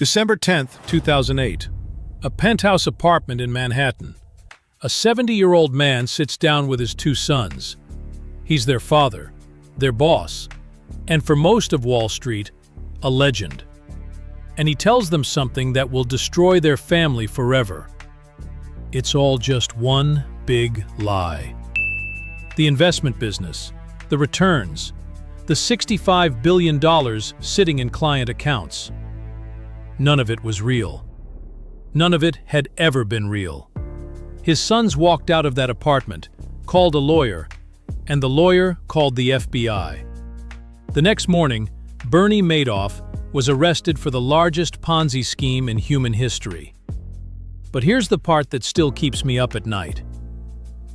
December 10th, 2008. A penthouse apartment in Manhattan. A 70-year-old man sits down with his two sons. He's their father, their boss, and for most of Wall Street, a legend. And he tells them something that will destroy their family forever. It's all just one big lie. The investment business, the returns, the $65 billion sitting in client accounts. None of it was real. None of it had ever been real. His sons walked out of that apartment, called a lawyer, and the lawyer called the FBI. The next morning, Bernie Madoff was arrested for the largest Ponzi scheme in human history. But here's the part that still keeps me up at night.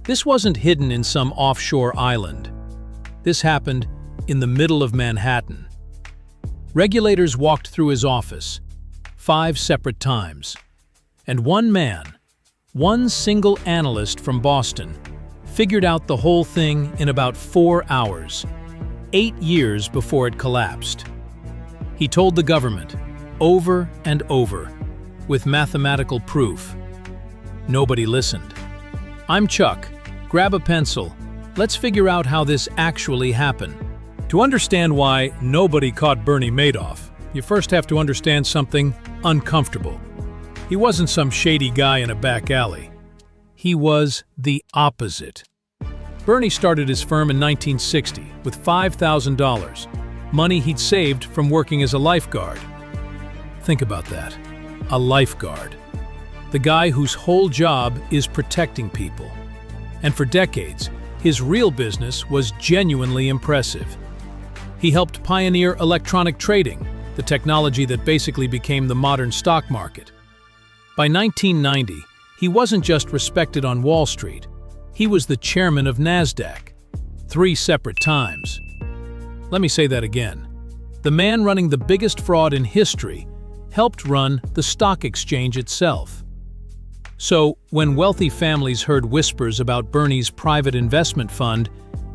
This wasn't hidden in some offshore island. This happened in the middle of Manhattan. Regulators walked through his office 5 separate times, and one man, one single analyst from Boston, figured out the whole thing in about 4 hours, 8 years before it collapsed. He told the government, over and over, with mathematical proof. Nobody listened. I'm Chuck. Grab a pencil. Let's figure out how this actually happened. To understand why nobody caught Bernie Madoff, you first have to understand something uncomfortable. He wasn't some shady guy in a back alley. He was the opposite. Bernie started his firm in 1960 with $5,000, money he'd saved from working as a lifeguard. Think about that. A lifeguard. The guy whose whole job is protecting people. And for decades, his real business was genuinely impressive. He helped pioneer electronic trading, the technology that basically became the modern stock market. By 1990, he wasn't just respected on Wall Street. He was the chairman of NASDAQ, 3 separate times. Let me say that again. The man running the biggest fraud in history helped run the stock exchange itself. So, when wealthy families heard whispers about Bernie's private investment fund,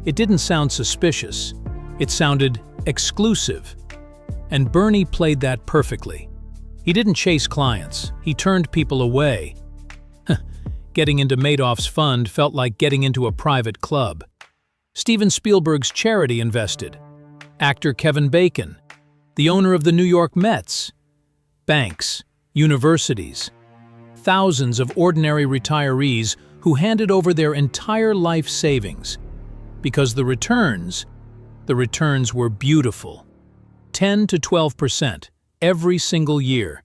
it didn't sound suspicious. It sounded exclusive. And Bernie played that perfectly. He didn't chase clients. He turned people away. Getting into Madoff's fund felt like getting into a private club. Steven Spielberg's charity invested. Actor Kevin Bacon. The owner of the New York Mets. Banks. Universities. Thousands of ordinary retirees who handed over their entire life savings. Because the returns were beautiful. 10 to 12% every single year.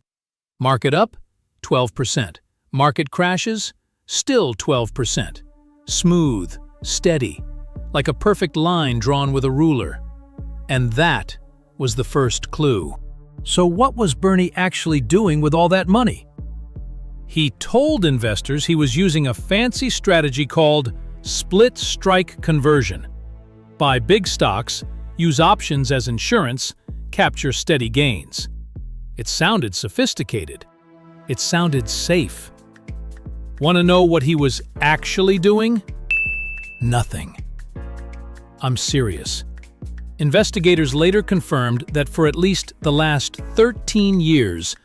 Market up, 12%. Market crashes, still 12%. Smooth, steady, like a perfect line drawn with a ruler. And that was the first clue. So what was Bernie actually doing with all that money? He told investors he was using a fancy strategy called split strike conversion. Buy big stocks, use options as insurance, capture steady gains. It sounded sophisticated. It sounded safe. Want to know what he was actually doing? Nothing. I'm serious. Investigators later confirmed that for at least the last 13 years,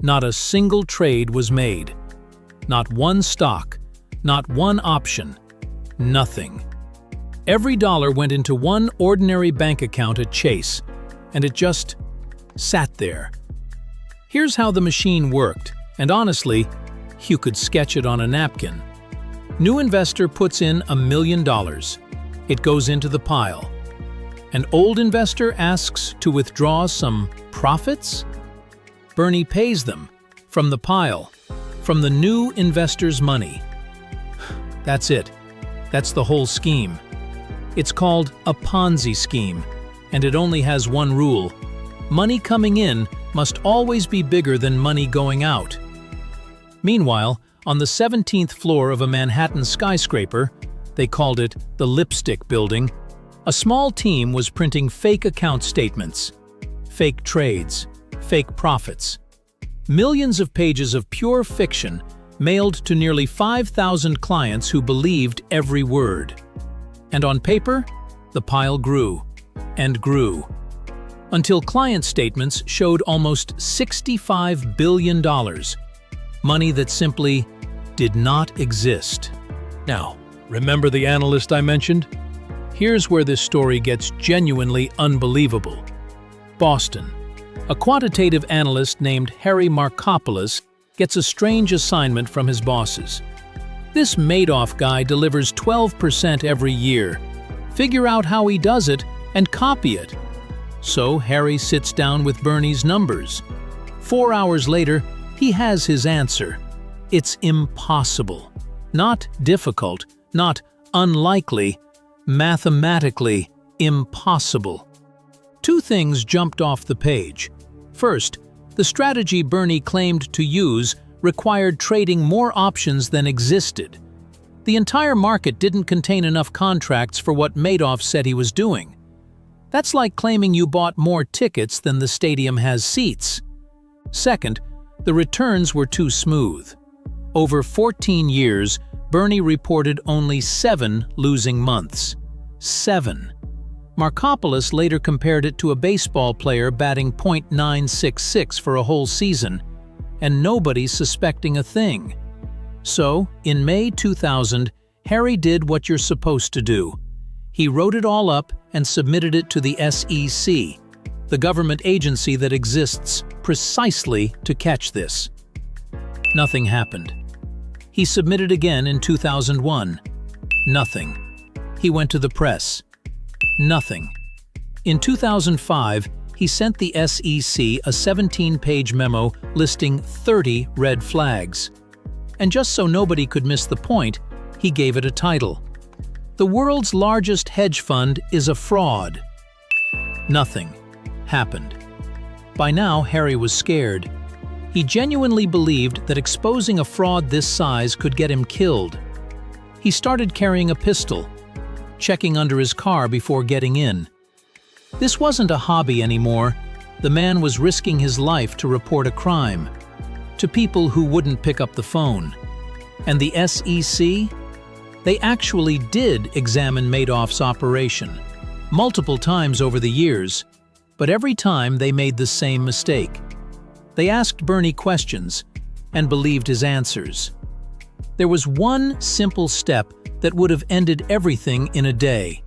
not a single trade was made. Not one stock, not one option, nothing. Every dollar went into one ordinary bank account at Chase, and it just sat there. Here's how the machine worked, and honestly, you could sketch it on a napkin. New investor puts in $1 million. It goes into the pile. An old investor asks to withdraw some profits? Bernie pays them from the pile, from the new investor's money. That's it. That's the whole scheme. It's called a Ponzi scheme, and it only has one rule. Money coming in must always be bigger than money going out. Meanwhile, on the 17th floor of a Manhattan skyscraper, they called it the Lipstick Building, a small team was printing fake account statements, fake trades, fake profits. Millions of pages of pure fiction mailed to nearly 5,000 clients who believed every word. And on paper, the pile grew and grew. until client statements showed almost $65 billion, money that simply did not exist. Now, remember the analyst I mentioned? Here's where this story gets genuinely unbelievable. Boston. A quantitative analyst named Harry Markopolos gets a strange assignment from his bosses. This Madoff guy delivers 12% every year. Figure out how he does it and copy it. So Harry sits down with Bernie's numbers. 4 hours later, he has his answer. It's impossible. Not difficult, not unlikely, mathematically impossible. Two things jumped off the page. First, the strategy Bernie claimed to use required trading more options than existed. The entire market didn't contain enough contracts for what Madoff said he was doing. That's like claiming you bought more tickets than the stadium has seats. Second, the returns were too smooth. Over 14 years, Bernie reported only 7 losing months. 7. Markopolos later compared it to a baseball player batting .966 for a whole season, and nobody suspecting a thing. So, in May 2000, Harry did what you're supposed to do. He wrote it all up and submitted it to the SEC, the government agency that exists precisely to catch this. Nothing happened. He submitted again in 2001. Nothing. He went to the press. Nothing. In 2005, he sent the SEC a 17-page memo listing 30 red flags. And just so nobody could miss the point, he gave it a title. The world's largest hedge fund is a fraud. Nothing happened. By now, Harry was scared. He genuinely believed that exposing a fraud this size could get him killed. He started carrying a pistol, checking under his car before getting in. This wasn't a hobby anymore. The man was risking his life to report a crime, to people who wouldn't pick up the phone. And the SEC? They actually did examine Madoff's operation, multiple times over the years, but every time they made the same mistake. They asked Bernie questions and believed his answers. There was one simple step that would have ended everything in a day.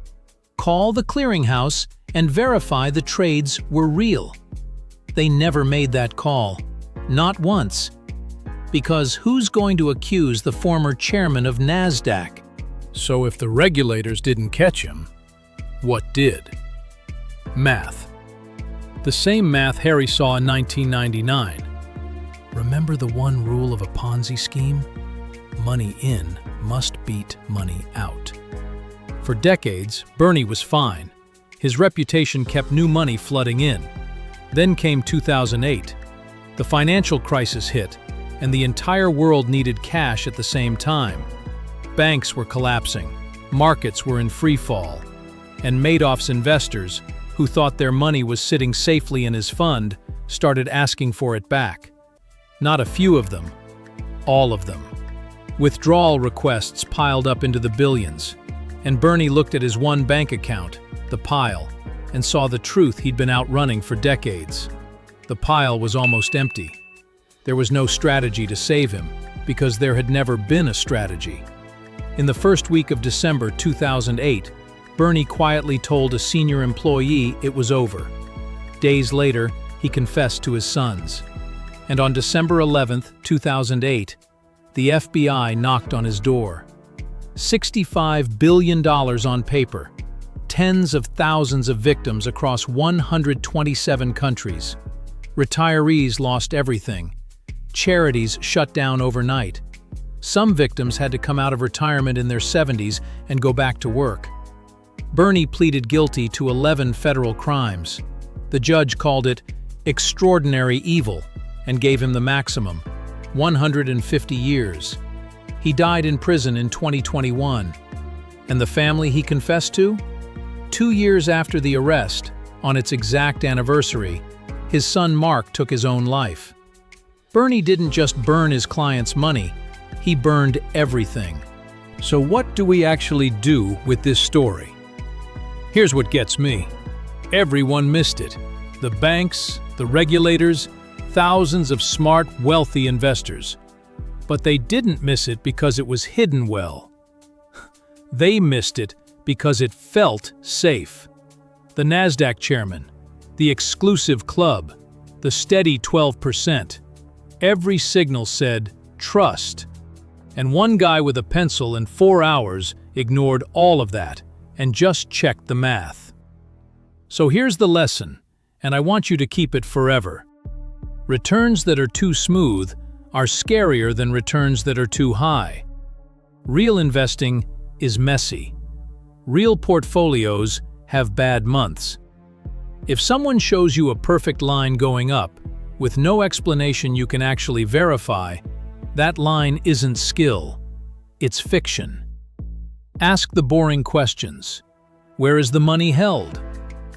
Call the clearinghouse and verify the trades were real. They never made that call. Not once. Because who's going to accuse the former chairman of NASDAQ? So if the regulators didn't catch him, what did? Math. The same math Harry saw in 1999. Remember the one rule of a Ponzi scheme? Money in must beat money out. For decades, Bernie was fine. His reputation kept new money flooding in. Then came 2008. The financial crisis hit, and the entire world needed cash at the same time. Banks were collapsing, markets were in free fall, and Madoff's investors, who thought their money was sitting safely in his fund, started asking for it back. Not a few of them, all of them. Withdrawal requests piled up into the billions, and Bernie looked at his one bank account, the pile, and saw the truth he'd been outrunning for decades. The pile was almost empty. There was no strategy to save him, because there had never been a strategy. In the first week of December 2008, Bernie quietly told a senior employee it was over. Days later, he confessed to his sons. And on December 11, 2008, the FBI knocked on his door. $65 billion on paper, tens of thousands of victims across 127 countries. Retirees lost everything. Charities shut down overnight. Some victims had to come out of retirement in their 70s and go back to work. Bernie pleaded guilty to 11 federal crimes. The judge called it extraordinary evil and gave him the maximum, 150 years. He died in prison in 2021. And the family he confessed to? 2 years after the arrest, on its exact anniversary, his son Mark took his own life. Bernie didn't just burn his clients' money, he burned everything. So what do we actually do with this story? Here's what gets me. Everyone missed it. the banks, the regulators, thousands of smart, wealthy investors. But they didn't miss it because it was hidden well. They missed it because it felt safe. The NASDAQ chairman, the exclusive club, the steady 12%. Every signal said, trust. And one guy with a pencil in 4 hours ignored all of that and just checked the math. So here's the lesson, and I want you to keep it forever. Returns that are too smooth are scarier than returns that are too high. Real investing is messy. Real portfolios have bad months. If someone shows you a perfect line going up, with no explanation you can actually verify, that line isn't skill, it's fiction. Ask the boring questions. Where is the money held?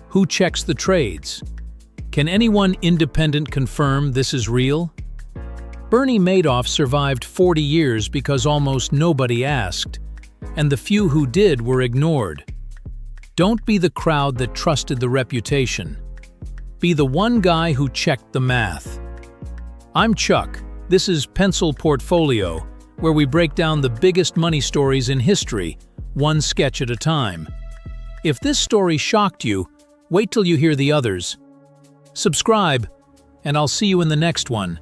Who checks the trades? Can anyone independent confirm this is real? Bernie Madoff survived 40 years because almost nobody asked, and the few who did were ignored. Don't be the crowd that trusted the reputation. Be the one guy who checked the math. I'm Chuck. This is Pencil Portfolio, where we break down the biggest money stories in history, one sketch at a time. If this story shocked you, wait till you hear the others. Subscribe, and I'll see you in the next one.